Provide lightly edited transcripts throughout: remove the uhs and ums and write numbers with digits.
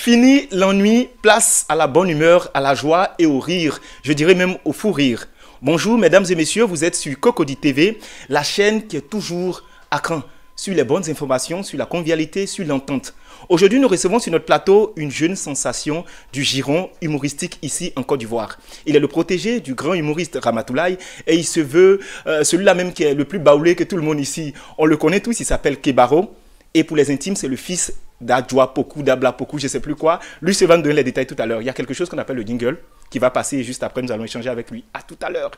Fini l'ennui, place à la bonne humeur, à la joie et au rire. Je dirais même au fou rire. Bonjour mesdames et messieurs, vous êtes sur Cocody TV, la chaîne qui est toujours à cran sur les bonnes informations, sur la convivialité, sur l'entente. Aujourd'hui, nous recevons sur notre plateau une jeune sensation du giron humoristique ici en Côte d'Ivoire. Il est le protégé du grand humoriste Ramatoulaye et il se veut celui-là même qui est le plus baoulé que tout le monde ici. On le connaît tous, il s'appelle Kebaro. Et pour les intimes, c'est le fils d'Adjoa Poku, d'Abla Poku, je ne sais plus quoi. Lui, se va nous donner les détails tout à l'heure. Il y a quelque chose qu'on appelle le jingle qui va passer juste après. Nous allons échanger avec lui. À tout à l'heure.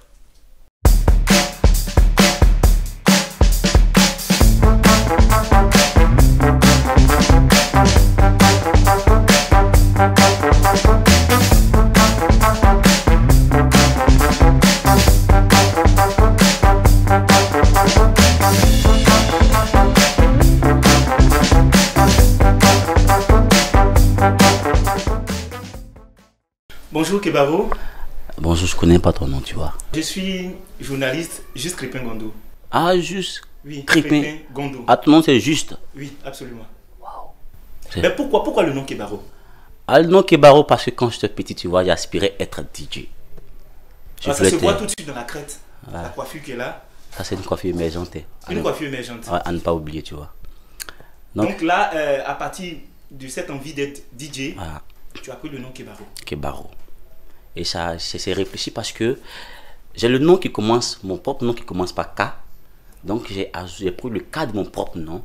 Bonjour Kebaro. Bonjour, je connais pas ton nom, tu vois. Je suis journaliste Juste Crépin Gondo. Ah, Juste Oui, Crépin Gondo. Ah, ton nom c'est Juste. Oui, absolument. Waouh. Mais pourquoi le nom Kebaro? Ah, le nom Kebaro parce que quand j'étais petit, tu vois, j'aspirais être DJ. Ça se voit tout de suite dans la crête. Ouais. La coiffure qui est là. Ça, c'est une coiffure émergente. Une coiffure émergente. Ouais, à ne pas oublier, tu vois. Donc là, à partir de cette envie d'être DJ, Voilà, tu as pris le nom Kebaro. Kebaro. Et ça, c'est réfléchi parce que j'ai le nom qui commence, mon propre nom qui commence par K. Donc j'ai pris le K de mon propre nom.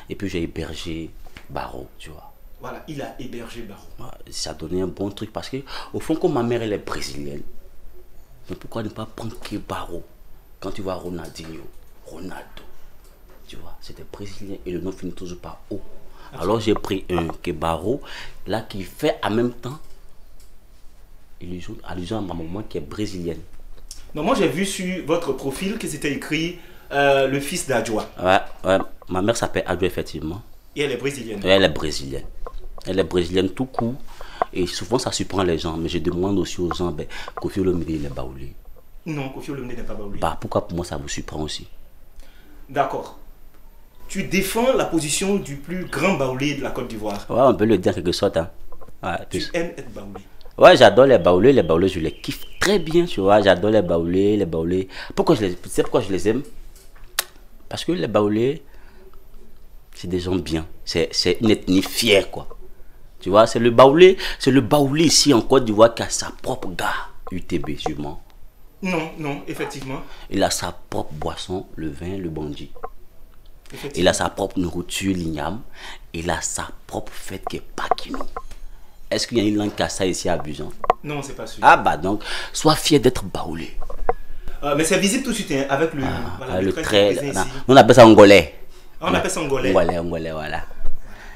Et puis j'ai hébergé Baro, tu vois. Voilà, il a hébergé Baro. Ouais, ça donnait un bon truc parce que, au fond, comme ma mère elle est brésilienne, mais pourquoi ne pas prendre Kebaro quand tu vois Ronaldinho, Ronaldo, tu vois, c'était brésilien et le nom finit toujours par O. Alors j'ai pris un Kebaro là qui fait en même temps allusion à ma maman qui est brésilienne. Non, moi j'ai vu sur votre profil que c'était écrit le fils d'Adjoa. Ouais, ma mère s'appelle Adjoa effectivement. Et elle est brésilienne. Et elle est brésilienne. Elle est brésilienne tout court. Et souvent ça surprend les gens. Mais je demande aussi aux gens, ben, Koffi Olomide il est baoulé. Non, Koffi Olomide n'est pas baoulé. Bah, pourquoi pour moi ça vous surprend aussi? D'accord. Tu défends la position du plus grand baoulé de la Côte d'Ivoire. Ouais, on peut le dire en quelque sorte. Hein. Ouais, tu aimes être baoulé. Ouais, j'adore les baoulés je les kiffe très bien, tu vois, j'adore les baoulés. Pourquoi tu sais pourquoi je les aime? Parce que les baoulés, c'est des gens bien, c'est une ethnie fière, quoi. Tu vois, c'est le baoulé ici en Côte d'Ivoire qui a sa propre gare, UTB sûrement. Non, effectivement. Il a sa propre boisson, le vin, le bandit. Il a sa propre nourriture, l'igname. Il a sa propre fête qui est Pakino. Est-ce qu'il y a une langue qui a ça ici à Abidjan? Non, c'est pas sûr. Ah bah donc, sois fier d'être baoulé. Mais c'est visible tout de suite, hein, avec le, voilà, le trait. ici. On appelle ça angolais. On appelle ça angolais. Angolais, voilà.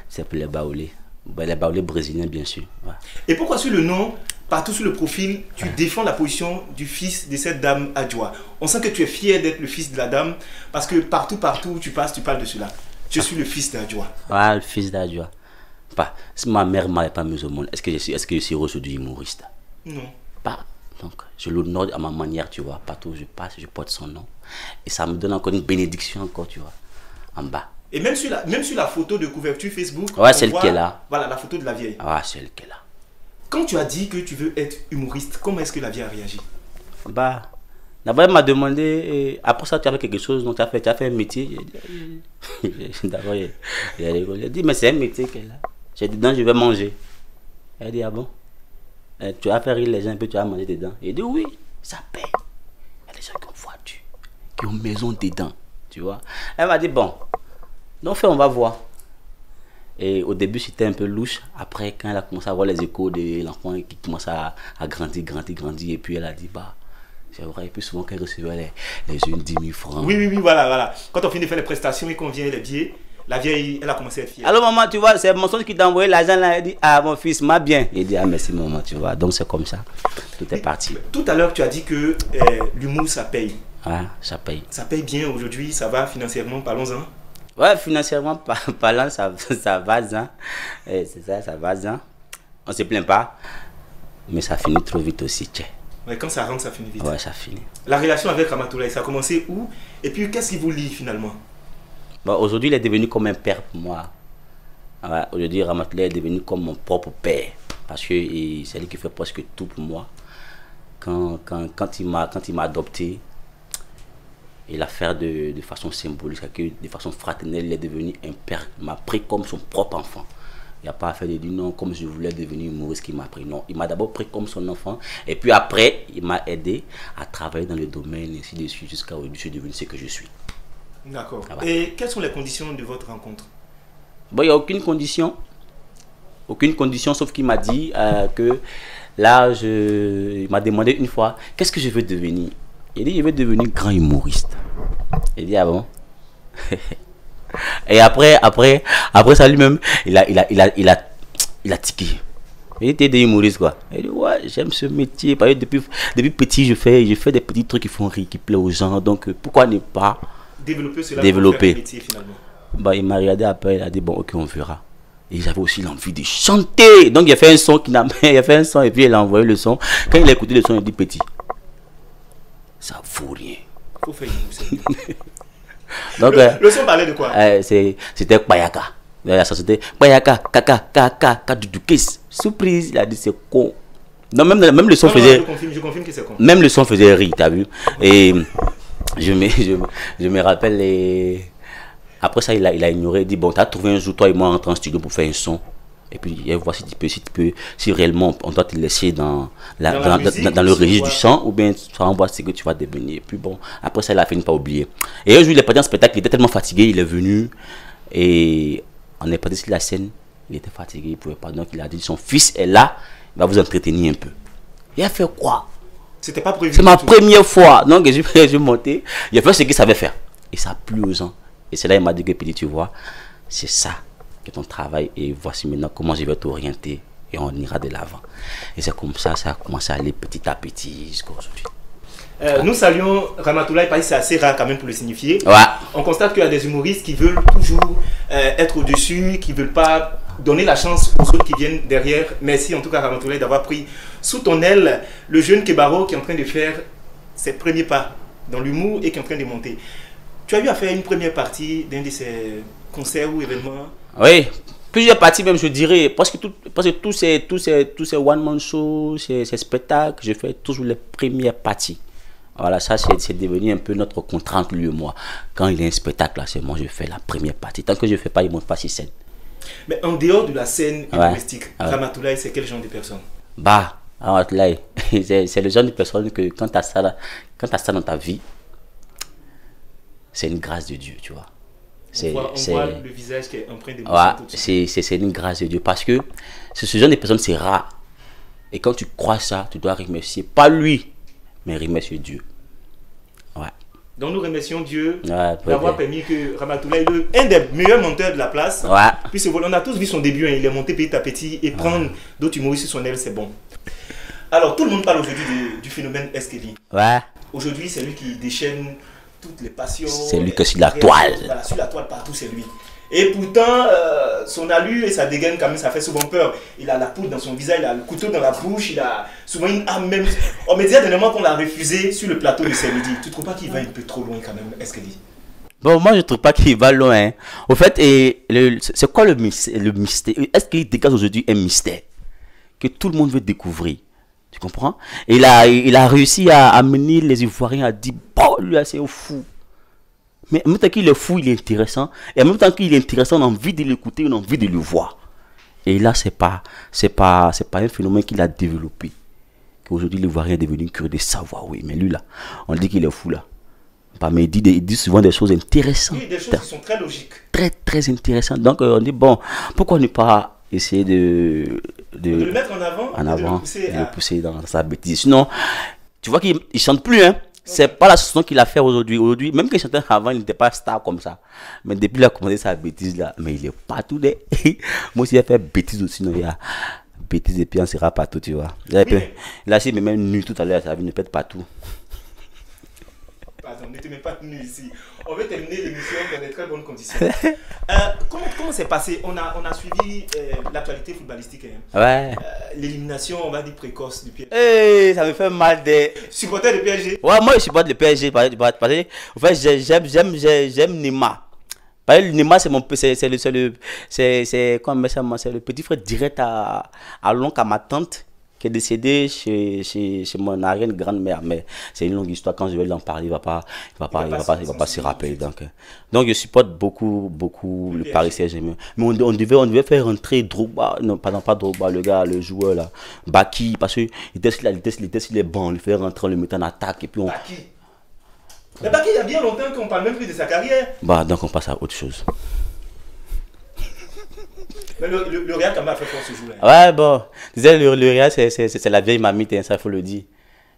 C'est pour les baoulés. Les baoulés brésiliens, bien sûr. Ouais. Et pourquoi sur le nom, partout sur le profil, tu défends la position du fils de cette dame Adjoa? On sent que tu es fier d'être le fils de la dame, parce que partout où tu passes, tu parles de cela. Je suis le fils d'Adjoa. Ouais, le fils d'Adjoa. Pas. Si ma mère ne m'avait pas mis au monde, est-ce que je suis aujourd'hui humoriste? Non. Pas. Donc, je l'honore à ma manière, tu vois. Partout où je passe, je porte son nom. Et ça me donne encore une bénédiction, encore, tu vois, en bas. Et même sur la photo de couverture Facebook, ouais, celle qui est là. Voilà, la photo de la vieille. Ah, celle qui est là. Quand tu as dit que tu veux être humoriste, comment est-ce que la vieille a réagi? Bah, d'abord, elle m'a demandé, après ça, tu as fait quelque chose, donc tu as fait un métier. D'abord, il a rigolé. Il a dit, mais c'est un métier qu'elle a. J'ai dit, non, je vais manger. Elle a dit, ah bon? Tu vas faire rire les gens un peu, tu vas manger dedans. Il a dit, oui, ça paye. Il y a des gens qui ont voiture, qui ont maison dedans, tu vois. Elle m'a dit, bon, donc on va voir. Et au début, c'était un peu louche. Après, quand elle a commencé à voir les échos de l'enfant qui commence à grandir, et puis elle a dit, bah, c'est vrai, et puis souvent qu'elle recevait les jeunes 10 000 francs. Oui, voilà. Quand on finit de faire les prestations et qu'on vient les billets, la vieille, elle a commencé à être fière. Alors maman, tu vois, c'est mon son qui t'a envoyé l'argent là. Elle dit, ah mon fils, m'a bien. Il dit, ah merci maman, tu vois. Donc c'est comme ça. Tout est parti. Tout à l'heure, tu as dit que l'humour, ça paye. Ouais, ça paye. Ça paye bien aujourd'hui, ça va financièrement, parlons-en. Ouais, financièrement parlant, ça va, hein. C'est ça, ça va, hein. On se plaint pas. Mais ça finit trop vite aussi, tiens. Ouais, quand ça rentre, ça finit vite. Ouais, ça finit. La relation avec Ramatoulaye, ça a commencé où? Et puis, qu'est-ce qui vous lie finalement? Bon, aujourd'hui, il est devenu comme un père pour moi. Ouais, aujourd'hui, Ramatoulaye est devenu comme mon propre père. Parce que c'est lui qui fait presque tout pour moi. Quand il m'a adopté, il a fait de façon symbolique, de façon fraternelle, il est devenu un père. Il m'a pris comme son propre enfant. Il n'a pas fait de dire non, comme je voulais devenir humoriste qu'il m'a pris. Non, il m'a d'abord pris comme son enfant. Et puis après, il m'a aidé à travailler dans le domaine, ainsi de suite, jusqu'à aujourd'hui, je suis devenu ce que je suis. D'accord. Et quelles sont les conditions de votre rencontre? Bon, il n'y a aucune condition. Aucune condition, sauf qu'il m'a dit que là, il m'a demandé une fois, qu'est-ce que je veux devenir? Il dit, je veux devenir grand humoriste. Il dit, ah bon? Et après ça lui-même, il a tiqué. Il était des humoristes quoi. Il dit, ouais, j'aime ce métier. Parce que depuis petit, je fais des petits trucs qui font rire, qui plaisent aux gens. Donc, pourquoi ne pas développer cela développer. Pour faire un métier, finalement. Bah, il m'a regardé après, il a dit, bon, ok, on verra. Et j'avais aussi l'envie de chanter. Donc, il a fait un son et puis il a envoyé le son. Quand il a écouté le son, il a dit, petit, ça vaut rien. Faut faire une donc, le son parlait de quoi? C'était Payaka. La société Payaka, kaka, dudukis. Surprise, il a dit c'est con. Non, même le son faisait. Je confirme que c'est con. Même le son faisait rire, t'as vu? Et je me rappelle. Après ça, il a ignoré. Il dit bon, t'as trouvé un jour, toi et moi, entrer en studio pour faire un son. Et puis, voir si réellement on doit te laisser dans le registre du chant, ou bien tu vas voir ce que tu vas devenir. Et puis bon, après ça, il a fini par oublier. Et un jour, il est parti en spectacle, il était tellement fatigué, il est venu, et on est parti sur la scène, il était fatigué, il ne pouvait pas. Donc, il a dit, son fils est là, il va vous entretenir un peu. Il a fait quoi? C'était pas prévu. C'est ma première fois. Donc, je suis monté, il a fait ce qu'il savait faire. Et ça a plu aux gens. Et c'est là qu'il m'a dit que, petit, tu vois, c'est ça que ton travail, et voici maintenant comment je vais t'orienter et on ira de l'avant. Et c'est comme ça a commencé à aller petit à petit jusqu'à aujourd'hui. Nous saluons Ramatoulaye parce que c'est assez rare quand même pour le signifier. Ouais. On constate qu'il y a des humoristes qui veulent toujours être au-dessus, qui ne veulent pas donner la chance aux autres qui viennent derrière. Merci en tout cas Ramatoulaye d'avoir pris sous ton aile le jeune Kebaro qui est en train de faire ses premiers pas dans l'humour et qui est en train de monter. Tu as eu à faire une première partie d'un de ces concerts ou événements? Oui, plusieurs parties même je dirais, parce que tous ces one-man shows, ces spectacles, je fais toujours les premières parties. Voilà, ça c'est devenu un peu notre contrat entre lui et moi. Quand il y a un spectacle, là, c'est moi je fais la première partie. Tant que je ne fais pas, il ne monte pas sur scène. Mais en dehors de la scène humoristique, Ramatoulaye, c'est quel genre de personne? Bah, Ramatoulaye, c'est le genre de personne que quand tu as ça dans ta vie, c'est une grâce de Dieu, tu vois. On voit le visage qui est empreint d'émotion. C'est une grâce de Dieu parce que ce genre de personne, c'est rare. Et quand tu crois ça, tu dois remercier, pas lui, mais remercier Dieu. Ouais. Donc nous remercions Dieu d'avoir permis que Ramatoulaye, un des meilleurs monteurs de la place, puis on a tous vu son début, hein, il est monté petit à petit et prendre d'autres humoristes sur son aile, c'est bon. Alors tout le monde parle aujourd'hui du phénomène Eskelly. Ouais. Aujourd'hui, c'est lui qui déchaîne toutes les passions. C'est lui que sur la toile. Voilà, sur la toile partout, c'est lui. Et pourtant, son allure et sa dégaine, quand même, ça fait souvent peur. Il a la poudre dans son visage, il a le couteau dans la bouche, il a souvent une arme même. On me disait dernièrement qu'on l'a refusé sur le plateau de samedi. Tu ne trouves pas qu'il va un peu trop loin quand même, est-ce qu'il dit? Bon, moi je ne trouve pas qu'il va loin. Au fait, c'est quoi le mystère? Est-ce qu'il dégage aujourd'hui un mystère que tout le monde veut découvrir? Tu comprends? Et il a réussi à amener les Ivoiriens à dire, bon, lui, c'est fou. Mais en même temps qu'il est fou, il est intéressant. Et en même temps qu'il est intéressant, on a envie de l'écouter, on a envie de le voir. Et là, c'est pas un phénomène qu'il a développé. Qu'aujourd'hui, l'Ivoirien est devenu curieux de savoir, oui. Mais lui, là, on dit qu'il est fou, là. Mais il dit souvent des choses intéressantes. Oui, des choses qui sont très logiques. Très, très intéressantes. Donc, on dit, bon, pourquoi ne pas essayer de le mettre en avant, de le pousser dans sa bêtise. Sinon, tu vois qu'il ne chante plus, hein. C'est pas la chanson qu'il a fait aujourd'hui. Aujourd'hui, même qu'il chantait avant, il n'était pas star comme ça. Mais depuis qu'il a commencé sa bêtise là, mais il est partout. Moi aussi, j'ai fait bêtise aussi. Non, il y a bêtise et puis on sera partout, tu vois. Là, si il me met nu tout à l'heure, ça ne pète partout. Pardon, ne te mets pas nu ici. On veut terminer l'émission dans de très bonnes conditions. Comment c'est passé? On a suivi l'actualité footballistique. Hein. Ouais. L'élimination, on va dire, précoce du PSG. Hey, ça me fait mal de... Supporter du PSG? Ouais, moi je supporte le PSG. En fait, j'aime Neymar. Parce que Neymar, c'est mon, comment c'est le petit frère direct à l'oncle, à ma tante, qui est décédé chez mon arrière-grand-mère. Mais c'est une longue histoire. Quand je vais lui en parler, il va pas se rappeler. Donc je supporte beaucoup le Paris Saint-Germain. Mais on devait faire rentrer Drogba, non, pardon, pas Drogba, le joueur là, Baki, parce qu'il était sur les bancs, on le fait rentrer, on le met en attaque et puis on. Baki. Mais Baki, il y a bien longtemps qu'on parle même plus de sa carrière. Bah donc on passe à autre chose. Mais le Real quand même a fait fort ce jour-là. Ouais, bon. Tu sais, le Real, c'est la vieille mamite, hein, ça faut le dire.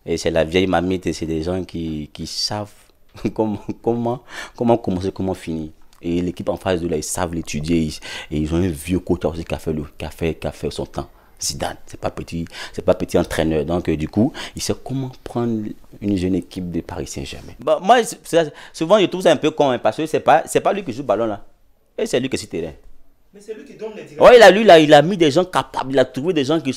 Et c'est la vieille mamite, et c'est des gens qui savent comment commencer, comment finir. Et l'équipe en face de là, ils savent l'étudier. Et ils ont un vieux coach aussi qui a fait son temps. Zidane, c'est pas petit entraîneur. Donc, du coup, il sait comment prendre une jeune équipe de Paris Saint-Germain. Bon, moi, souvent, je trouve ça un peu con, hein, parce que c'est pas lui qui joue le ballon là. Et c'est lui qui est sur le terrain. Mais c'est lui qui donne les directions. Ouais, il a mis des gens capables, il a trouvé des gens qui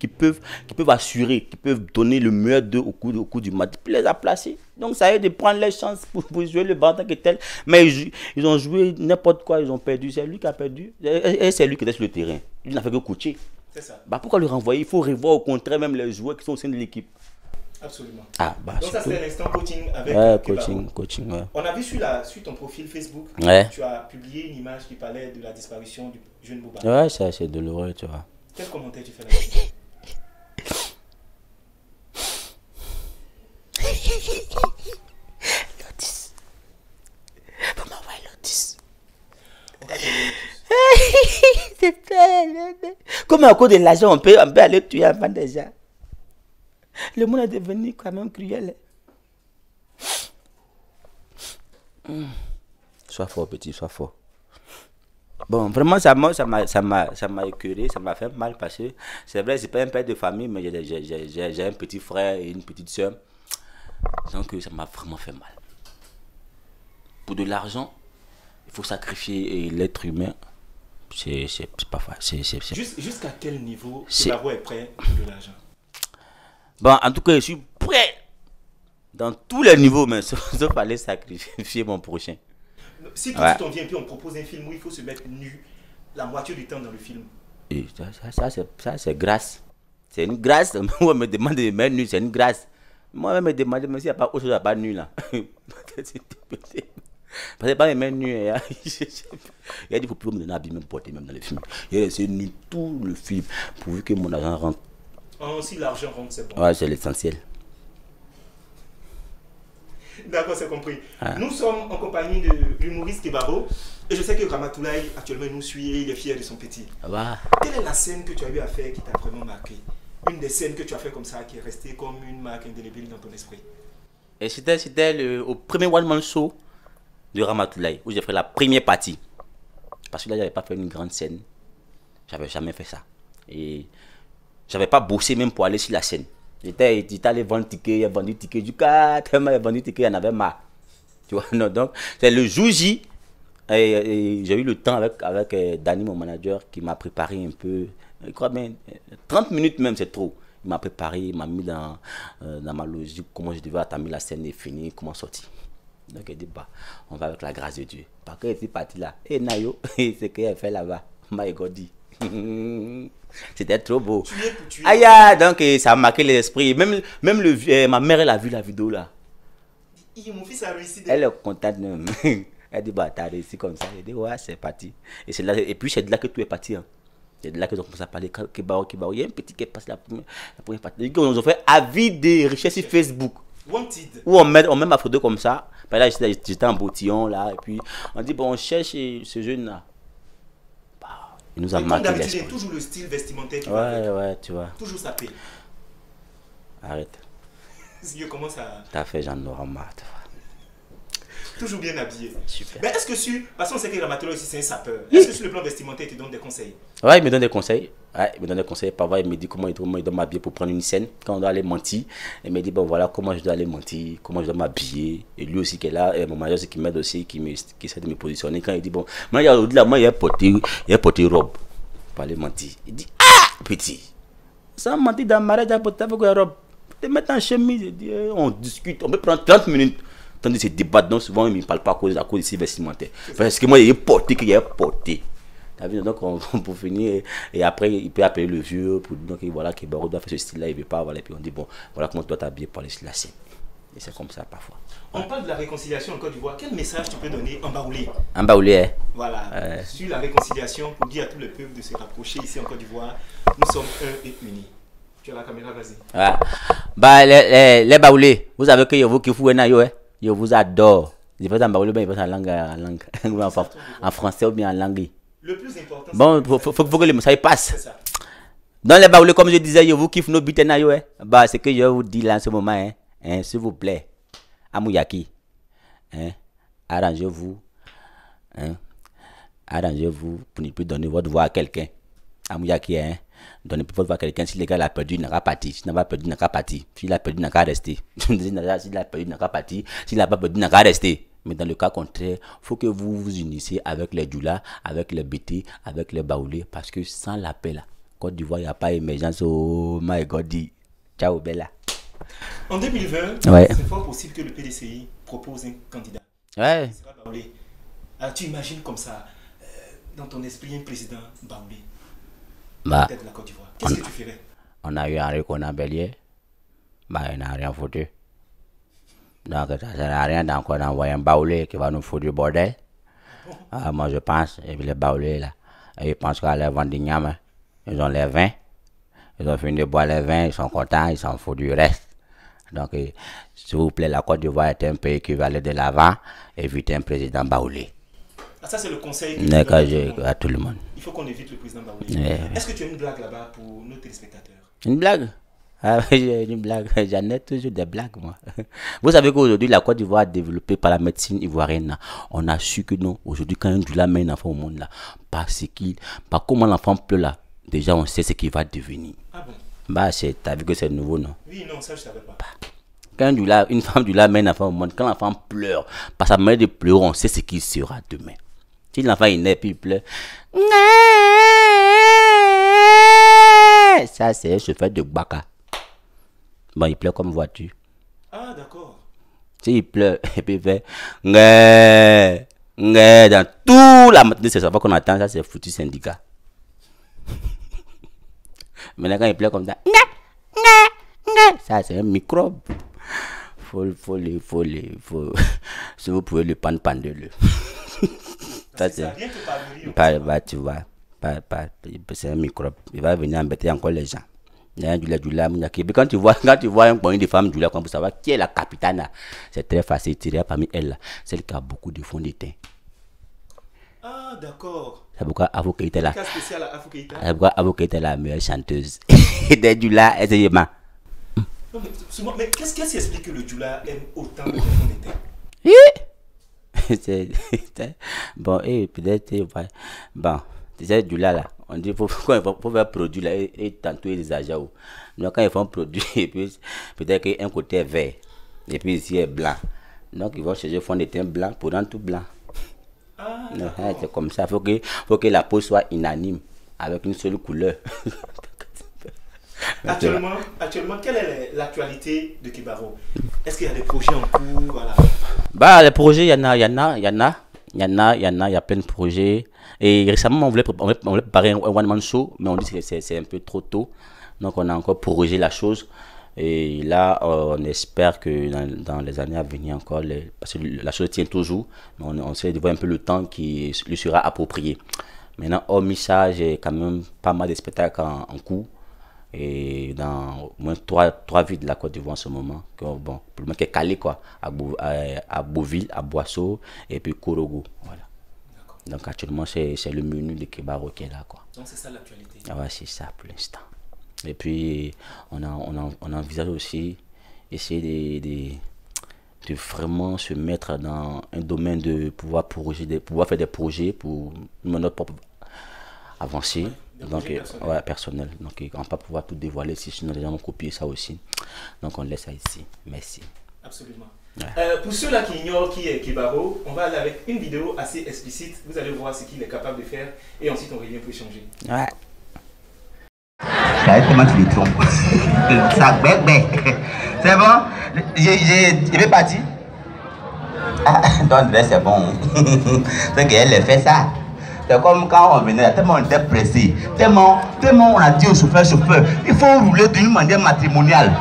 peuvent assurer, qui peuvent donner le meilleur d'eux au cours du match. Puis il les a placés. Donc ça aide de prendre les chances pour jouer le ballon tant que tel. Mais ils ont joué n'importe quoi, ils ont perdu. C'est lui qui a perdu. Et c'est lui qui était sur le terrain. Il n'a fait que coacher. C'est ça. Bah pourquoi le renvoyer? Il faut revoir au contraire même les joueurs qui sont au sein de l'équipe. Absolument. Ah, bah, donc ça c'était l'instant coaching avec coaching, ouais. On a vu sur ton profil Facebook, ouais. Tu as publié une image qui parlait de la disparition du jeune Boba. Ouais, ça c'est douloureux, tu vois. Quel commentaire tu fais là-dessus? Lotus. Faut m'envoyer Lotus. Comme à cause de l'argent, on peut aller tuer avant déjà. Le monde est devenu quand même cruel. Sois fort, petit, sois fort. Bon, vraiment, ça m'a écœuré, ça m'a fait mal parce que c'est vrai, c'est pas un père de famille, mais j'ai un petit frère et une petite soeur. Donc, ça m'a vraiment fait mal. Pour de l'argent, il faut sacrifier l'être humain. C'est pas facile. Jusqu'à quel niveau Kebaro est prêt pour de l'argent? Bon, en tout cas, je suis prêt dans tous les niveaux, mais sauf aller sacrifier mon prochain. Si tout de suite on vient et puis on propose un film où il faut se mettre nu la moitié du temps dans le film. Et ça c'est grâce. C'est une grâce. Moi, me demande de me mettre nu, c'est une grâce. Moi, me demander, mais s'il n'y a pas autre chose à pas nu là. Parce que pas me mettre nu. Il a dit, faut plus me donner un habit, même porter, même dans le film. Il a laissé nu tout le film, pourvu que mon argent rentre. Si l'argent rentre, c'est bon. Ouais, c'est l'essentiel. D'accord, c'est compris. Ah. Nous sommes en compagnie de l'humoriste Kebaro. Et je sais que Ramatoulaye, actuellement, nous suit et il est fier de son petit. Ah. Quelle est la scène que tu as eu à faire qui t'a vraiment marqué? Une des scènes que tu as fait comme ça, qui est restée comme une marque indélébile dans ton esprit. Et c'était au premier One Man Show de Ramatoulaye, où j'ai fait la première partie. Parce que là, j'avais pas fait une grande scène. J'avais jamais fait ça. Et j'avais pas bossé même pour aller sur la scène. J'étais allé vendre ticket, il a vendu ticket du cas, tellement il a vendu ticket, il en avait marre. Tu vois, non, donc, c'est le jour J, et j'ai eu le temps avec Danny, mon manager, qui m'a préparé un peu, je crois bien, 30 minutes même, c'est trop. Il m'a préparé, il m'a mis dans ma logique, comment je devais attendre la scène est finie, comment sortir. Donc, il dit, bah, on va avec la grâce de Dieu. Parce qu'il était parti là, et Nayo, c'est ce qu'il a fait là-bas, my God dit. C'était trop beau. Aïe, donc ça a marqué l'esprit. Même ma mère, elle a vu la vidéo là. Mon fils a réussi. Elle est contente même. Elle dit, bah, t'as réussi comme ça. Elle dit, ouais, c'est parti. Et puis c'est de là que tout est parti. Hein. C'est de là qu'ils ont commencé à parler. Kebaro. Il y a un petit qui est passé la première partie. Ils ont fait avis de recherche sur Facebook. Wanted. Où on met ma photo comme ça. Là, j'étais en bottillon là. Et puis on dit, bon, on cherche ce jeune là. Il nous a marqué l'esprit. Il est toujours le style vestimentaire qui va avec. Ouais, tu vois. Toujours sapé. Arrête. Je commence à... T'as fait j'en aurai marre. Toujours bien habillé. Super. Mais est-ce que parce qu'on sait que Ramatoulaye aussi c'est un sapeur. Est-ce que sur le plan vestimentaire, il te donne des conseils? Ouais, il me donne des conseils. Ouais, il me donne des conseils. Parfois, il me dit comment il doit m'habiller pour prendre une scène. Quand on doit aller mentir, il me dit, bon voilà, comment je dois aller mentir, comment je dois m'habiller. Et lui aussi qui est là, et mon manager aussi qui m'aide aussi, qui essaie de me positionner. Quand il dit, bon, moi, il a porté robe pour aller mentir. Il dit, ah, petit, sans mentir dans le mariage, il a porté robe. Te mettre en chemise, on discute, on peut prendre 30 minutes. tandis que ces débats, donc souvent, ils ne parlent pas à cause ici vestimentaire. Parce que moi, il est porté qu'il y a porté. Donc, on peut finir, et après, il peut appeler le vieux pour dire donc, voilà, que Barreau doit faire ce style-là, il ne veut pas, voilà, et puis on dit, bon, voilà comment tu dois t'habiller pour aller sur la scène. Et c'est comme ça parfois. On parle de la réconciliation en Côte d'Ivoire. Quel message tu peux donner en baoulé? En baoulé, hein? Voilà, sur la réconciliation, pour dire à tout le peuple de se rapprocher ici en Côte d'Ivoire, nous sommes un et unis. Tu as la caméra, vas-y. Ah. Bah, les baoulés, vous savez que vous qui fouez, je vous adore. Je fais en baoulé, ben, je fais en langue, en français ou bien en langue. Le plus important, bon, faut que le message passe. Dans les baoulés, comme je disais, je vous kiffe nos bits, bah, c'est que je vous dis là en ce moment, hein, s'il vous plaît, Amouyaki, hein, arrangez-vous, hein, arrangez-vous pour ne plus donner votre voix à quelqu'un. Amouyaki, hein, donnez plus votre voix à quelqu'un. Si le gars l'a perdu, il n'a pas parti. S'il n'a pas perdu, il n'a pas parti. S'il a perdu, il n'a qu'à rester. S'il a perdu, il n'a pas parti. S'il n'a pas perdu, il n'a qu'à rester. Mais dans le cas contraire, il faut que vous vous unissiez avec les Djoula, avec les BT, avec les Baoulés, parce que sans la paix là, Côte d'Ivoire, il n'y a pas d'émergence. Oh my God, dit ciao Bella. En 2020, ouais. C'est fort possible que le PDCI propose un candidat. Ouais. Il sera Baoulé. Alors tu imagines comme ça, dans ton esprit, un président Baoulé, bah, peut-être la Côte d'Ivoire. Qu'est-ce que tu ferais? On a eu Henri Conan Bélier, bah, il n'a rien foutu. Donc ça ne sert à rien d'encore d'envoyer un Baoulé qui va nous foutre du bordel. Moi je pense, et puis les Baoulés là, ils pensent qu'à les vendre des nyams, ils ont les vins, ils ont fini de boire les vins, ils sont contents, ils s'en foutent du reste. Donc s'il vous plaît, la Côte d'Ivoire est un pays qui va aller de l'avant, éviter un président Baoulé. Ah, ça c'est le conseil à tout le monde. Il faut qu'on évite le président Baoulé. Est-ce que tu as une blague là-bas pour nos téléspectateurs? Une blague? Ah oui, une blague. J'en ai toujours des blagues, moi. Vous savez qu'aujourd'hui, la Côte d'Ivoire a développé par la médecine ivoirienne. On a su que non, aujourd'hui, quand un doula met un enfant au monde, là, par comment l'enfant pleure, là, déjà, on sait ce qu'il va devenir. Ah bon? Bah, t'as vu que c'est nouveau, non? Oui, non, ça, je ne savais pas. Quand une femme doula met un enfant au monde, quand l'enfant pleure, par sa manière de pleurer, on sait ce qu'il sera demain. Si l'enfant est né, puis il pleure, ça, c'est un chauffeur de Baka. Bon, il pleure comme voiture. Ah, d'accord. Si il pleure, et puis il fait dans tout la matinée, c'est ça qu'on attend, ça c'est foutu syndicat. Maintenant, quand il pleure comme ça, ça c'est un microbe. Si vous pouvez le pendule. Ça c'est rien que tu vois, c'est un microbe. Il va venir embêter encore les gens. Quand tu vois un point de femme Djoula, quand vous savez qui est la capitaine, c'est très facile, tirer parmi elle, celle qui a beaucoup de fond de teint. Ah, d'accord. C'est pourquoi Afou Keïta là. C'est pourquoi Afou Keïta est la meilleure chanteuse. De Djoula, essayez-moi. Mais qu'est-ce qui explique que le Djoula aime autant de fond de teint? Bon, et peut-être, bon, tu sais, Djoula là. On dit qu'il faut faire un produit là et tantôt ils exagèrent. Donc quand ils font un produit, et puis peut-être qu'un côté est vert et puis ici est blanc. Donc ils vont chercher fond de teint blanc pour rendre tout blanc. Ah, c'est comme ça. Il faut que la peau soit unanime avec une seule couleur. Actuellement, quelle est l'actualité de Kibaro? Est-ce qu'il y a des projets en cours? Voilà. Bah, les projets, il y a plein de projets. Et récemment, on voulait préparer un one-man show, mais on dit que c'est un peu trop tôt. Donc, on a encore prorogé la chose. Et là, on espère que dans les années à venir encore, parce que la chose tient toujours, mais on essaie de voir un peu le temps qui lui sera approprié. Maintenant, hormis ça, j'ai quand même pas mal de spectacles en cours. Et dans au moins 3 villes de la Côte d'Ivoire en ce moment. Bon, pour le moment qui est calé quoi, à Beauville, à Boisseau et puis Korogo. Voilà. Donc actuellement c'est le menu de Kibaro qui est là quoi. Donc c'est ça l'actualité. Ah ouais, c'est ça pour l'instant. Et puis on envisage aussi essayer de vraiment se mettre dans un domaine de pouvoir faire des projets pour notre propre avancée. Donc, personnel. Donc, on ne va pas pouvoir tout dévoiler si sinon les gens vont copier ça aussi. Donc, on laisse ça ici. Merci. Absolument. Ouais. Pour ceux-là qui ignorent qui est Kibaro, on va aller avec une vidéo assez explicite. Vous allez voir ce qu'il est capable de faire et ensuite on revient pour échanger. Ouais. Comment tu le trompes? Ça bête. C'est bon? Je vais partir. Ah, ton dress c'est bon. C'est qu'elle fait ça. C'est comme quand on venait, tellement on était pressé, tellement on a dit au chauffeur, il faut rouler d'une manière matrimoniale.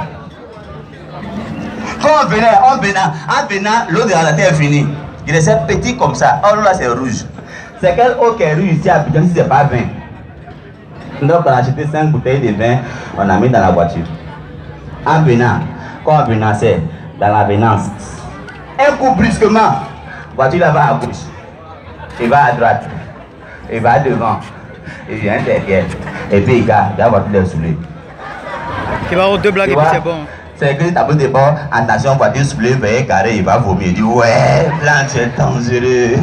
Quand on venait, l'eau de la terre est finie. Il restait petit comme ça. Oh là, c'est rouge. C'est quelle eau qui est rouge ici à Abidjan si c'est pas vin? Donc on a acheté 5 bouteilles de vin, on a mis dans la voiture. En venant, quand on venait, c'est dans la venance. Un coup brusquement, la voiture là va à gauche, il va à droite, il va devant, il vient derrière. Et puis il garde, la voiture est saoulée. Tu vas aux 2 blagues et puis c'est bon. C'est que t'as de bord, attention, voiture saoulée, veuillez carré, il va vomir. Il dit ouais, plan, tu es dangereux.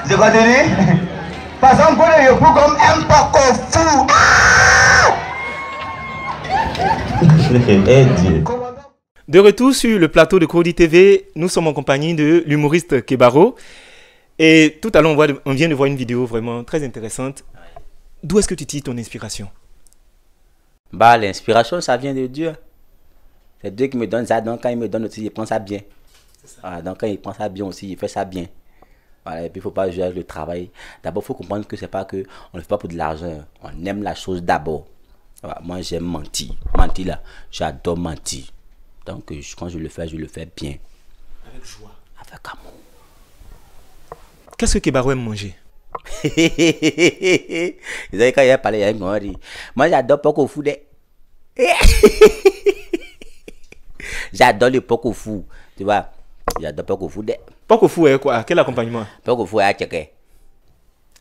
Je continue. Passons pour le yopou comme un poco fou. De retour sur le plateau de Cocody TV, nous sommes en compagnie de l'humoriste Kebaro. Et tout à l'heure, on vient de voir une vidéo vraiment très intéressante. D'où est-ce que tu tires ton inspiration? Bah, l'inspiration, ça vient de Dieu. C'est Dieu qui me donne ça, donc quand il me donne aussi, il prend ça bien. Voilà, donc quand il prend ça bien aussi, il fait ça bien. Voilà, et puis il ne faut pas jouer avec le travail. D'abord, il faut comprendre que c'est pas que on ne fait pas pour de l'argent. On aime la chose d'abord. Voilà, moi, j'aime mentir. Mentir là, j'adore mentir. Donc quand je le fais bien. Avec joie. Avec amour. Qu'est-ce que Kebaro aime manger? Vous savez, quand il a parlé, il y a une dit, moi, j'adore porc au fou. J'adore le porc au fou. Tu vois, j'adore porc au fou. Porc au fou est quoi? Quel accompagnement? Porc au fou est à tchecker.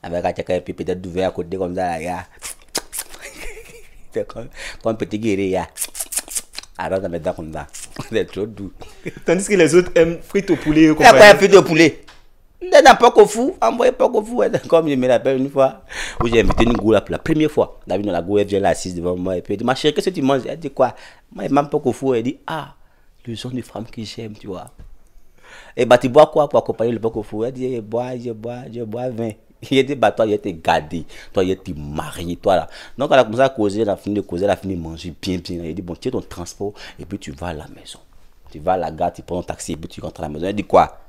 Avec un tchecker, puis peut-être d'ouvrir à côté comme ça, là. C'est comme petit guéri, là. Alors, ça met dans comme ça. C'est trop doux. Tandis que les autres aiment frites au poulet. C'est quoi frites au poulet? Dans porc au fou, envoyé porc au fou. Comme je me rappelle une fois où j'ai invité une goula pour la première fois. David, la goula, elle vient là assise devant moi. Et puis elle dit, ma chérie, qu'est-ce que tu manges? Elle dit quoi? Moi, elle m'a porc au fou. Elle dit, ah, le genre de femme que j'aime, tu vois. Et bah, tu bois quoi pour accompagner le porc au fou? Elle dit, je bois vin. Il dit, bah, toi, il était gardé. Toi, il était marié, toi, là. Donc, elle a commencé à causer, elle a fini de causer, elle a fini de manger bien. Elle dit, bon, tiens ton transport, et puis tu vas à la maison. Tu vas à la gare, tu prends ton taxi, et puis tu rentres à la maison. Elle dit, quoi?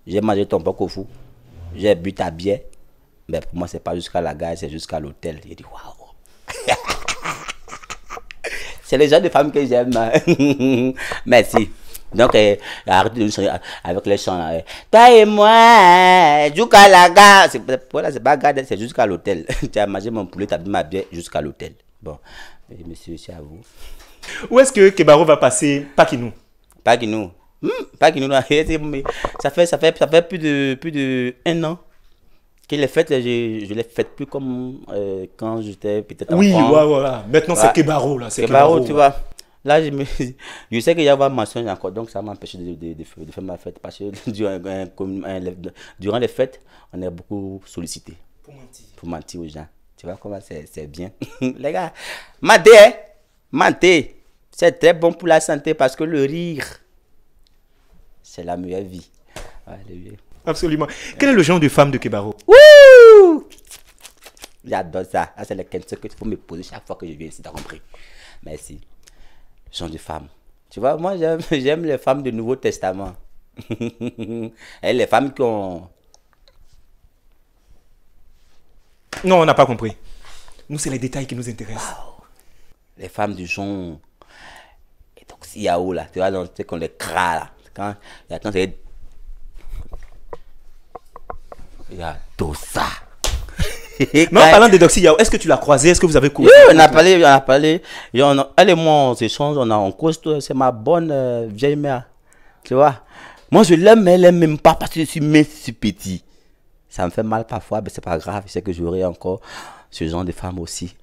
J'ai mangé ton porc au fou. J'ai bu ta bière. Mais pour moi, c'est pas jusqu'à la gare, c'est jusqu'à l'hôtel. Il dit, waouh. C'est le genre de femme que j'aime. Merci. Donc, arrêtez de chanter avec les chants. Toi et moi, jusqu'à la gare. Voilà, c'est pas gare, c'est jusqu'à l'hôtel. Tu as mangé mon poulet, tu as bu ma bière jusqu'à l'hôtel. Bon, monsieur, c'est à vous. Où est-ce que Kebaro va passer Pakinou? Pakinou. Pakinou, ça fait plus de 1 an que les fêtes, je les fête plus comme quand j'étais peut-être enfant. Oui, voilà. Maintenant, c'est Kebaro, là. C'est Kebaro, tu vois. Là, je sais qu'il y a un mensonge encore, donc ça m'a empêché de faire ma fête. Parce que durant les fêtes, on est beaucoup sollicité. Pour mentir aux gens. Tu vois comment c'est bien. Les gars, mentez. C'est très bon pour la santé parce que le rire, c'est la meilleure vie. Ouais, absolument. Quel est le genre de femme de Kebaro? Wouh! J'adore ça. C'est la question que tu faut me poser chaque fois que je viens ici, t'as compris? Merci. Genre de femme. Tu vois, moi j'aime les femmes du Nouveau Testament. Et les femmes qui ont... Non, on n'a pas compris. Nous, c'est les détails qui nous intéressent. Wow. Les femmes du genre... Et donc, s'il y a où là, tu vois, c'est qu'on les cra là. Quand c'est... Il y a tout ça. Mais en parlant de Doxy Yao, est-ce que tu l'as croisé? Est-ce que vous avez couru? Oui, on a parlé. Elle et moi, on s'échange, on cause. C'est ma bonne vieille mère. Tu vois? Moi, je l'aime, mais elle l'aime même pas parce que je suis mince, je suis petit. Ça me fait mal parfois, mais c'est pas grave. Je sais que j'aurai encore ce genre de femme aussi.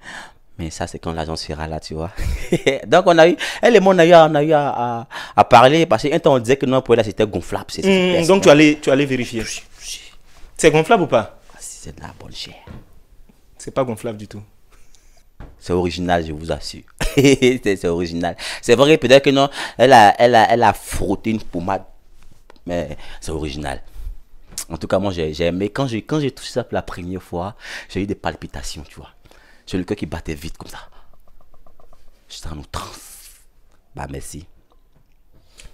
Mais ça, c'est quand l'agent sera là, tu vois. Donc, elle et moi, on a eu à parler parce qu'un temps, on disait que non, pour elle, c'était gonflable. Donc, tu allais vérifier. C'est gonflable ou pas? C'est de la bonne chair. C'est pas gonflable du tout. C'est original, je vous assure. C'est original. C'est vrai, peut-être que non, elle a frotté une pommade. Mais c'est original. En tout cas, moi, j'ai aimé. Quand j'ai touché ça pour la première fois, j'ai eu des palpitations, tu vois. J'ai le cœur qui battait vite comme ça. J'étais en transe. Bah, merci.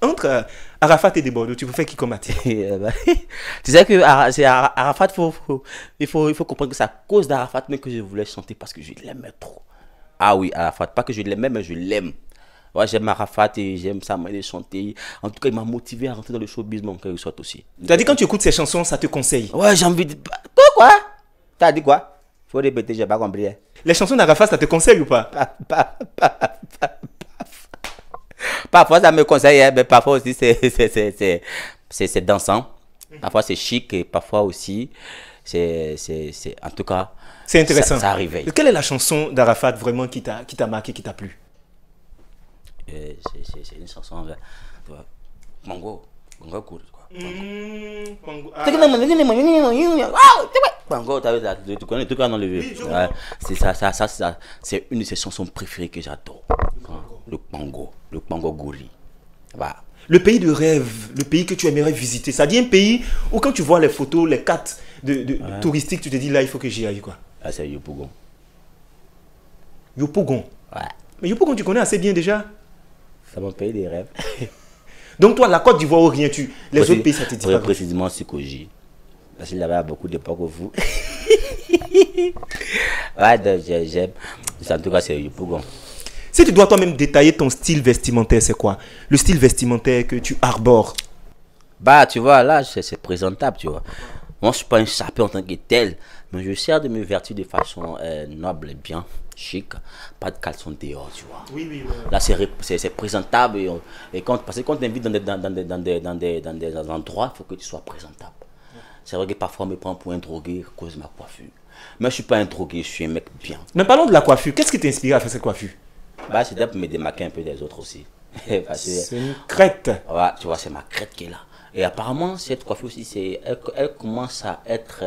entre Arafat et Desbordeaux, tu préfères qui comme artiste? Tu sais que Arafat, il faut comprendre que c'est à cause d'Arafat même que je voulais chanter parce que je l'aimais trop. Ah oui, Arafat, pas que je l'aimais, mais je l'aime. Ouais, j'aime Arafat et j'aime sa manière de chanter. En tout cas, il m'a motivé à rentrer dans le showbiz, mon frère, soit aussi. Tu as dit quand tu écoutes ces chansons, ça te conseille? Ouais, j'ai envie de... Quoi? T'as dit quoi? Faut répéter, j'ai pas compris. Les chansons d'Arafat, ça te conseille ou pas? Parfois, ça me conseille, mais parfois aussi, c'est dansant. Parfois, c'est chic et parfois aussi, en tout cas, c'est intéressant. Ça réveille. Quelle est la chanson d'Arafat vraiment qui t'a marqué, qui t'a plu? C'est une chanson, Mango cool, quoi. Mango, tu connais tout cas dans le vieux. C'est ça, c'est une de ses chansons préférées que j'adore. Le Pango Gouri. Voilà. Le pays de rêve, le pays que tu aimerais visiter. Ça dit un pays où quand tu vois les photos, les cartes touristiques, tu te dis là, il faut que j'y aille, quoi. Ah, c'est Yopougon. Yopougon. Ouais. Mais Yopougon, tu connais assez bien déjà. C'est mon pays des rêves. Donc toi, la Côte d'Ivoire ou rien, les autres pays, ça te dit pas. Précisément Sikoji. Parce qu'il y avait beaucoup d'époques au vous. Ouais, j'aime. En tout cas, c'est Yopougon. Si tu dois toi-même détailler ton style vestimentaire, c'est quoi? Le style vestimentaire que tu arbores? Bah, tu vois, là, c'est présentable, tu vois. Moi, je suis pas un sapé en tant que tel, mais je sers de mes vertus de façon noble et bien, chic. Pas de caleçon dehors, tu vois. Oui. Là, c'est présentable. Parce que quand tu t'invites dans des endroits, il faut que tu sois présentable. C'est vrai que parfois, on me prend pour un drogué à cause de ma coiffure. Mais je suis pas un drogué, je suis un mec bien. Mais parlons de la coiffure. Qu'est-ce qui t'a inspiré à faire cette coiffure? Bah, c'était pour me démarquer un peu des autres aussi. C'est une crête. Ouais, tu vois, c'est ma crête qui est là. Et apparemment, cette coiffure aussi, elle commence à être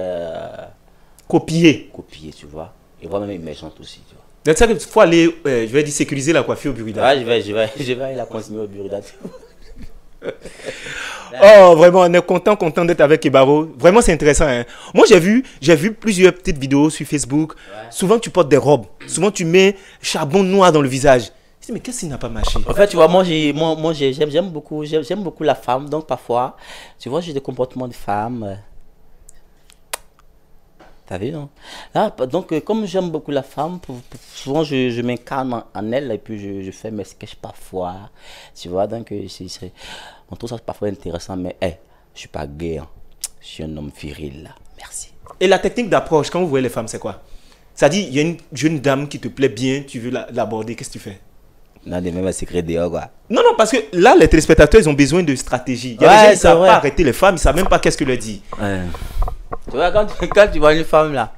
copiée, tu vois. Et vraiment émergente aussi, tu vois. Donc, ça qu'il faut aller, je vais dire, sécuriser la coiffure au Burida. Ouais, je vais aller la continuer au Burida. Oh, vraiment, on est content d'être avec Kebaro. Vraiment, c'est intéressant. Hein. Moi, j'ai vu plusieurs petites vidéos sur Facebook. Ouais. Souvent, tu portes des robes. Souvent, tu mets charbon noir dans le visage. Je dis, mais qu'est-ce qui n'a pas marché? En fait, tu vois, moi, j'aime beaucoup la femme. Donc, parfois, tu vois, j'ai des comportements de femme. T'as vu, non? Ah, donc, comme j'aime beaucoup la femme, souvent, je m'incarne en elle et puis je fais mes sketchs parfois. Tu vois, donc, on trouve ça parfois intéressant, mais je suis pas gay. Hein. Je suis un homme viril, là. Merci. Et la technique d'approche, quand vous voyez les femmes, c'est quoi? Ça dit, il y a une jeune dame qui te plaît bien, tu veux l'aborder, qu'est-ce que tu fais? Non, des mêmes secrets dehors, quoi. Non, parce que là, les téléspectateurs, ils ont besoin de stratégie. Il y a des gens qui ne savent pas arrêter les femmes, ils ne savent même pas qu'est-ce que leur dit. Ouais. Tu vois, quand tu vois une femme là,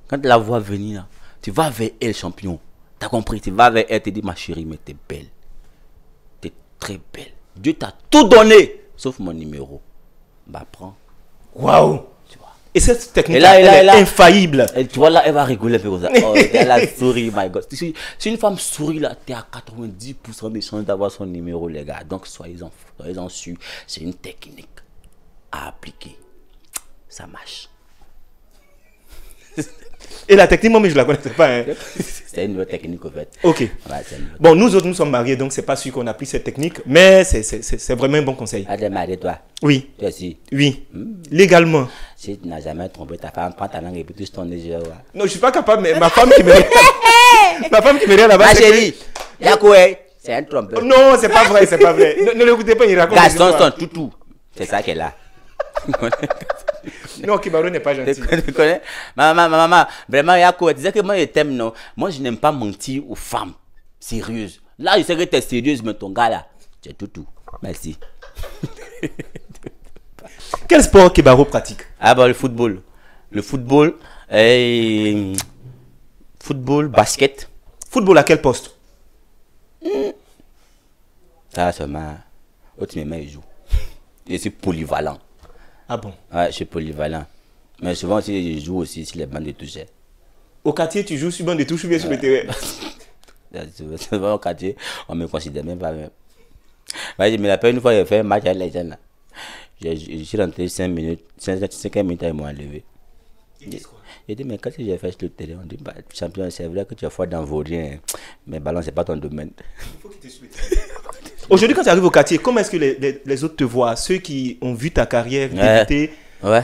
quand tu la vois venir là, tu vas vers elle, champion. T'as compris? Tu vas vers elle, tu te dis, ma chérie, mais t'es belle. T'es très belle. Dieu t'a tout donné, sauf mon numéro. Bah, prends. Waouh! Tu vois. Et cette technique là, elle est infaillible. Et tu vois là, elle va rigoler un peu comme ça. Oh, elle a souri, my God. Si une femme sourit là, t'es à 90% de chances d'avoir son numéro, les gars. Donc, soyez-en sûrs. C'est une technique à appliquer. Ça marche. Et la technique, moi, mais je ne la connaissais pas. Hein. C'est une nouvelle technique, en fait. Ok. Ouais, bon, nous autres, nous sommes mariés, donc c'est pas sûr qu'on a pris cette technique, mais c'est vraiment un bon conseil. Ah, t'es marié, toi? Oui. Toi aussi? Oui. Légalement. Si tu n'as jamais trompé ta femme, prends ta langue et puis tu ton nez. Non, je ne suis pas capable, mais ma femme qui me ma femme qui me regarde là-bas. Ma chérie, Yakoué, c'est un trompeur. Non, c'est pas vrai, c'est pas vrai. Ne l'écoutez pas, il raconte. Gaston, son toutou. C'est ça qu'elle a. Non, Kebaro n'est pas gentil. Tu connais? Maman, vraiment, Yako, tu disais que moi je t'aime, non? Moi je n'aime pas mentir aux femmes sérieuses. Là, je sais que tu es sérieuse, mais ton gars là, c'est tout. Merci. Quel sport Kebaro pratique? Ah, bah, le football. Football, basket. Football à quel poste? Ça, seulement. Autrement, il joue. Je suis polyvalent. Ah bon? Ouais, je suis polyvalent. Mais souvent aussi, je joue aussi sur les bandes de touche. Au quartier, tu joues sur bandes de touche ou bien sur le terrain? Souvent au quartier, on me considère même pas. Mais la première fois, j'ai fait un match avec les jeunes. Je suis rentré 5 minutes, 5 minutes, ils m'ont enlevé. J'ai dit, mais qu'est-ce que j'ai fait sur le terrain? On dit, bah, champion, c'est vrai que tu es fort dans vos riens, mais ballon, c'est pas ton domaine. Il faut qu'il te souhaite. Aujourd'hui, quand tu arrives au quartier, comment est-ce que les autres te voient? Ceux qui ont vu ta carrière débuter. Ouais.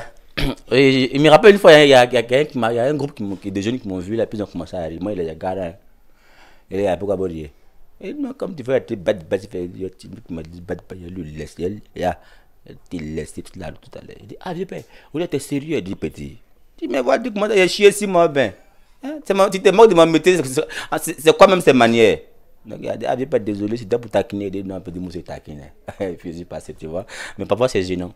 Et il me rappelle une fois, il y a un groupe de jeunes qui m'ont vu, là, puis ils ont commencé à arriver. Moi, il y a des gars, il y a pourquoi bon dire. Et non, comme tu veux être bad, il m'a dit bad, il lui laisse, il laisse tout là, tout à l'heure. Il dit, ah, vieux père, vous êtes sérieux? Il dit, petit. Il dit, mais voilà, tu commences à chier si moi, ben. Tu te moques de ma métier, c'est quoi même ces manières? Donc, il a dit, ah, vieux père, désolé, c'était pour taquiner. Il dit, non, petit mousse, taquiner. Et puis, j'ai passé, tu vois. Mais parfois, c'est gênant.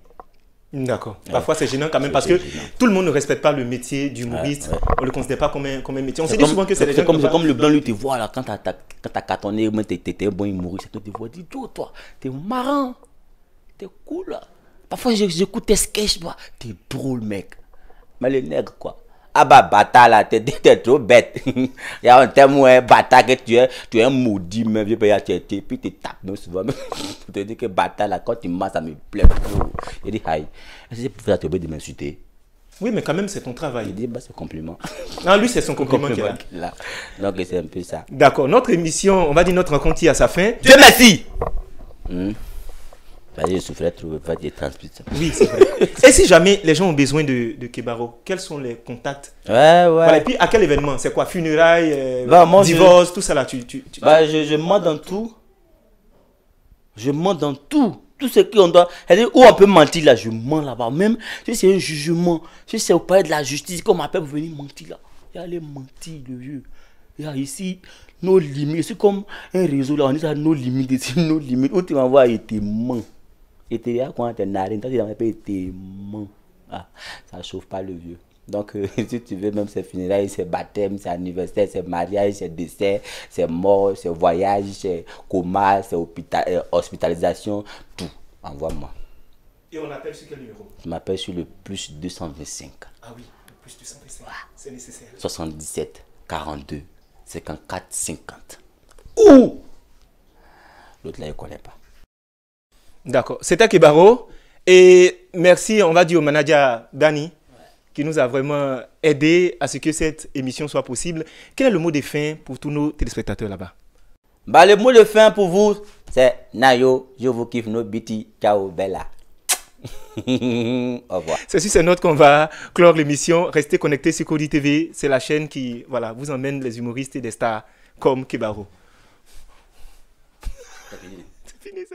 D'accord. Parfois, c'est gênant quand même parce que tout le monde ne respecte pas le métier d'humoriste. On ne le considère pas comme un métier. On se dit souvent que c'est des gens comme le blanc, lui, te voit là, quand t'as cartonné, t'es un bon humoriste, tu te vois, dis, toi, t'es marrant, t'es cool là. Parfois, j'écoute tes sketchs, t'es drôle, mec. Mais les nègres, quoi. Ah bah, bâtard là, t'es trop bête. Il y a un terme où bâtard que tu es un maudit, même vieux père, puis tu tapes même souvent. Tu te dis que bâtard là, quand tu m'as, ça me plaît. Il dit, aïe, est-ce que c'est pour ça que tu de m'insulter? Oui, mais quand même, c'est ton travail. Il dit, bah, c'est un compliment. Ah, lui, c'est son compliment qu'il a. Là. Donc, c'est un peu ça. D'accord, notre émission, on va dire notre rencontre à sa fin. Dieu merci! Vas-y, je souffrais trop, vas-y, transmets ça. Oui, c'est vrai. Et si jamais les gens ont besoin de Kebaro, quels sont les contacts? Ouais. Voilà, et puis, à quel événement? C'est quoi? Funérailles, divorce, tout ça là Bah, je mens dans tout. Je mens dans tout. Tout ce qu'on doit... C'est-à-dire, où on peut mentir là, je mens là-bas. Même si c'est un jugement, si c'est au palais de la justice, qu'on m'appelle pour venir mentir là. Il y a les mentir, le vieux. Il y a ici nos limites. C'est comme un réseau là, on dit ça, nos limites, ici, nos limites. Où tu m'envoies et tu mens. Et tu as quoi, tu narines, tu as été mens. Ah, ça chauffe pas le vieux. Donc, si tu veux, même c'est funérailles, c'est baptême, c'est anniversaire, c'est mariage, c'est décès, c'est mort, c'est voyage, c'est coma, c'est hospitalisation, tout. Envoie-moi. Et on appelle sur quel numéro? Je m'appelle sur le plus 225. Ah oui, le plus 225. C'est nécessaire. 77 42 54 50. Ouh! L'autre là, il ne connaît pas. D'accord. C'était Kebaro. Et merci, on va dire au manager Dani, qui nous a vraiment aidé à ce que cette émission soit possible. Quel est le mot de fin pour tous nos téléspectateurs là-bas? Bah, le mot de fin pour vous, c'est Nayo, je vous kiffe, no biti, ciao, bella. Au revoir. C'est sur ces notes qu'on va clore l'émission. Restez connectés sur Cody TV. C'est la chaîne qui vous emmène les humoristes et des stars comme Kebaro. C'est fini. C'est fini.